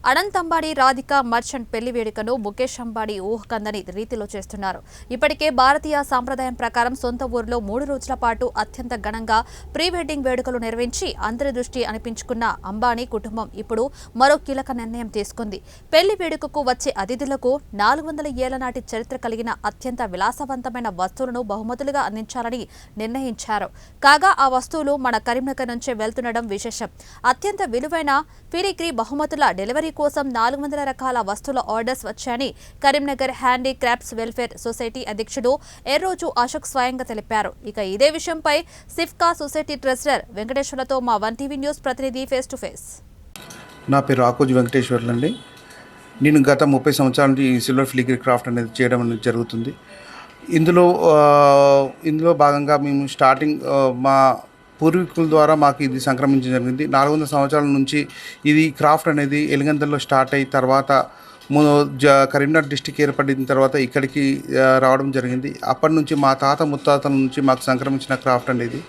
Anant Ambani Radhika merchant పెళ్లి వేడుకను ముఖేష్ అంబానీ ఊహకందని రీతిలో చేస్తున్నారు. ఇప్పటికే భారతీయ సాంప్రదాయం ప్రకారం సొంత ఊరిలో 3 రోజుల పాటు అత్యంత ఘనంగా ప్రీ వెడ్డింగ్ వేడుకలు నిర్వహించి అందరి దృష్టి అనిపించుకున్న అంబానీ కుటుంబం ఇప్పుడు మరో కీలక నిర్ణయం తీసుకుంది. పెళ్లి వేడుకకు వచ్చే అతిథులకు 400 ఏళ్ల నాటి చరిత్ర కలిగిన అత్యంత విలాసవంతమైన వస్తువులను బహుమతులుగా అందించాలని నిర్ణయించారు. కాగా ఆ వస్తువులు మన కరీంనగర్ నుంచే వెళ్తుండడం విశేషం. అత్యంత విలువైన ఫిలిగ్రీ బహుమతుల డెలివరీ కోసం 400 రకాల వస్తువుల ఆర్డర్స్ వచ్చాయని Karimnagar handicrafts welfare society అధ్యక్షుడు ఎర్రోజు అశోక్ స్వయంగా తెలిపారు. ఇక ఇదే విషయంపై సిఫ్కా సొసైటీ ట్రెజరర్ వెంకటేశ్వర్లతో మా 1TV న్యూస్ ప్రతినిధి ఫేస్ టు ఫేస్. నా పేరు ఆకోజు వెంకటేశ్వర్లు అండి. నేను గత 30 సంవత్సరాల నుంచి సిల్వర్ ఫిలిగ్రీ క్రాఫ్ట్ అనేది చేయడం అనేది జరుగుతుంది. ఇందులో భాగంగా మేము స్టార్టింగ్ మా పూర్వీకుల ద్వారా మాకు ఇది సంక్రమించడం జరిగింది. 400 సంవత్సరాల నుంచి ఇది క్రాఫ్ట్ అనేది ఎలిగందల్లో స్టార్ట్ అయిన తర్వాత కరీంనగర్ డిస్టిక్ ఏర్పడిన తర్వాత ఇక్కడికి రావడం జరిగింది. అప్పటి నుంచి మా తాత ముత్తాతల నుంచి మాకు సంక్రమించిన క్రాఫ్ట్ అనేది.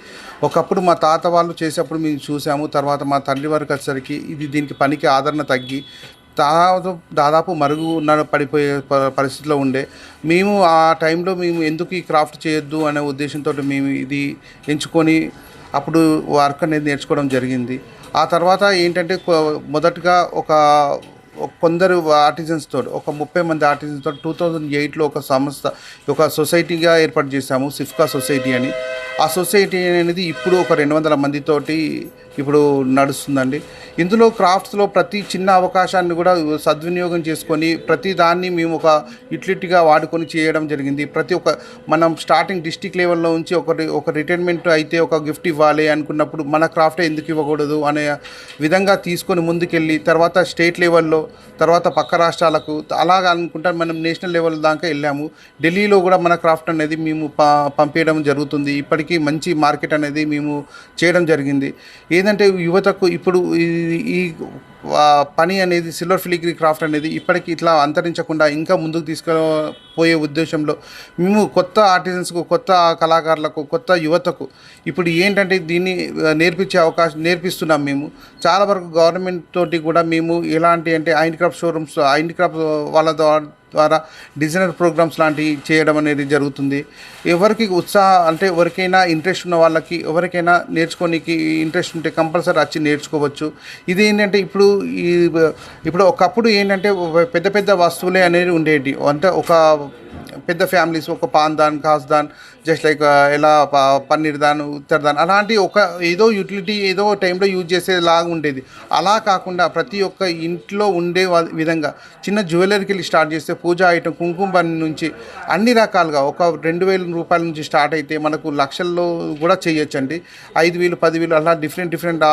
ఒకప్పుడు మా తాత వాళ్ళు చేసేప్పుడు మేము చూసాము. తర్వాత మా తండ్రి వారికి వచ్చేసరికి దీనికి పనికి ఆదరణ తగ్గి దాదాపు పడిపోయే పరిస్థితిలో ఉండే మేము ఆ టైంలో ఎందుకు ఈ క్రాఫ్ట్ చేయొద్దు అనే ఉద్దేశంతో మేము ఇది ఎంచుకొని అప్పుడు వర్క్ అనేది నేర్చుకోవడం జరిగింది. ఆ తర్వాత ఏంటంటే మొదటగా కొందరు ఆర్టిజన్స్తో ఒక 30 మంది ఆర్టిజన్స్తో 2008లో ఒక సొసైటీగా ఏర్పాటు చేశాము, సిఫ్కా సొసైటీ అని. ఆ సొసైటీ అనేది ఇప్పుడు ఒక 200 మందితోటి ఇప్పుడు నడుస్తుందండి. ఇందులో క్రాఫ్ట్స్లో ప్రతి చిన్న అవకాశాన్ని కూడా సద్వినియోగం చేసుకొని ప్రతి దాన్ని మేము ఒక యూటిలిటీగా వాడుకొని చేయడం జరిగింది. మనం స్టార్టింగ్ డిస్టిక్ లెవెల్లో నుంచి ఒక రిటైర్మెంట్ అయితే ఒక గిఫ్ట్ ఇవ్వాలి అనుకున్నప్పుడు మన క్రాఫ్టే ఎందుకు ఇవ్వకూడదు అనే విధంగా తీసుకొని ముందుకెళ్ళి తర్వాత స్టేట్ లెవెల్లో, తర్వాత పక్క రాష్ట్రాలకు అలాగా అనుకుంటా మనం నేషనల్ లెవెల్ దాకా వెళ్ళాము. ఢిల్లీలో కూడా మన క్రాఫ్ట్ అనేది మేము పంపించడం జరుగుతుంది. ఇప్పటికీ మంచి మార్కెట్ అనేది మేము చేయడం జరిగింది. ఏంటంటే యువతకు ఇప్పుడు ఈ పని అనేది సిల్వర్ ఫిలిగ్రీ క్రాఫ్ట్ అనేది ఇప్పటికీ ఇట్లా అంతరించకుండా ఇంకా ముందుకు తీసుకుపోయే ఉద్దేశంలో మేము కొత్త ఆర్టిజన్స్కు, కొత్త కళాకారులకు, కొత్త యువతకు ఇప్పుడు ఏంటంటే దీన్ని నేర్పిస్తున్నాం. మేము చాలా వరకు గవర్నమెంట్ తోటి కూడా మేము ఎలాంటి అంటే హ్యాండిక్రాఫ్ట్ షోరూమ్స్, హ్యాండిక్రాఫ్ట్ వాళ్ళ ద్వారా డిజైనర్ ప్రోగ్రామ్స్ లాంటివి చేయడం అనేది జరుగుతుంది. ఎవరికైనా ఇంట్రెస్ట్ ఉన్న వాళ్ళకి, ఎవరికైనా నేర్చుకోనికి ఇంట్రెస్ట్ ఉంటే కంపల్సరీ వచ్చి నేర్చుకోవచ్చు. ఇది ఏంటంటే ఇప్పుడు ఒకప్పుడు ఏంటంటే పెద్ద పెద్ద వస్తువులే అనేది ఉండేవి. అంటే ఒక పెద్ద ఫ్యామిలీస్ ఒక పాన్దాన్, కాస్దాన్, జస్ట్ లైక్ ఎలా పన్నీర్ దాన్, ఉత్తర్ దాన్ అలాంటి ఏదో యూటిలిటీ ఏదో టైంలో యూజ్ చేసేలాగా ఉండేది. అలా కాకుండా ప్రతి ఒక్క ఇంట్లో ఉండే విధంగా చిన్న జ్యువెలరీకి స్టార్ట్ చేస్తే పూజా ఐటమ్, కుంకుమ నుంచి అన్ని రకాలుగా ఒక 2000 రూపాయల నుంచి స్టార్ట్ అయితే మనకు లక్షల్లో కూడా చేయొచ్చండి. 5000, 10,000 అలా డిఫరెంట్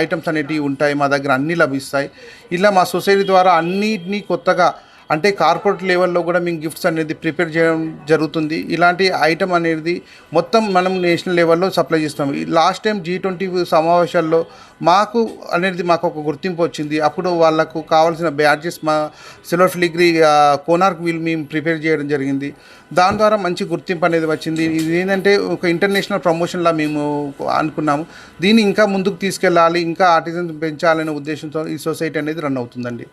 ఐటమ్స్ అనేటివి ఉంటాయి. మా దగ్గర అన్నీ లభిస్తాయి. ఇలా మా సొసైటీ ద్వారా అన్నిటినీ కొత్తగా అంటే కార్పొరేట్ లెవెల్లో కూడా మేము గిఫ్ట్స్ అనేది ప్రిపేర్ చేయడం జరుగుతుంది. ఇలాంటి ఐటమ్ అనేది మొత్తం మనం నేషనల్ లెవెల్లో సప్లై చేస్తాం. లాస్ట్ టైం G20 సమావేశాల్లో మాకు ఒక గుర్తింపు వచ్చింది. అప్పుడు వాళ్ళకు కావాల్సిన బ్యాడ్జెస్ మా సిల్వర్ ఫిలిగ్రీ కోనార్క్ వీల్ మేము ప్రిపేర్ చేయడం జరిగింది. దాని ద్వారా మంచి గుర్తింపు అనేది వచ్చింది. ఇది ఏంటంటే ఒక ఇంటర్నేషనల్ ప్రమోషన్లా మేము అనుకున్నాము. దీన్ని ఇంకా ముందుకు తీసుకెళ్ళాలి, ఇంకా ఆర్టిజన్ పెంచాలనే ఉద్దేశంతో ఈ సొసైటీ అనేది రన్ అవుతుందండి.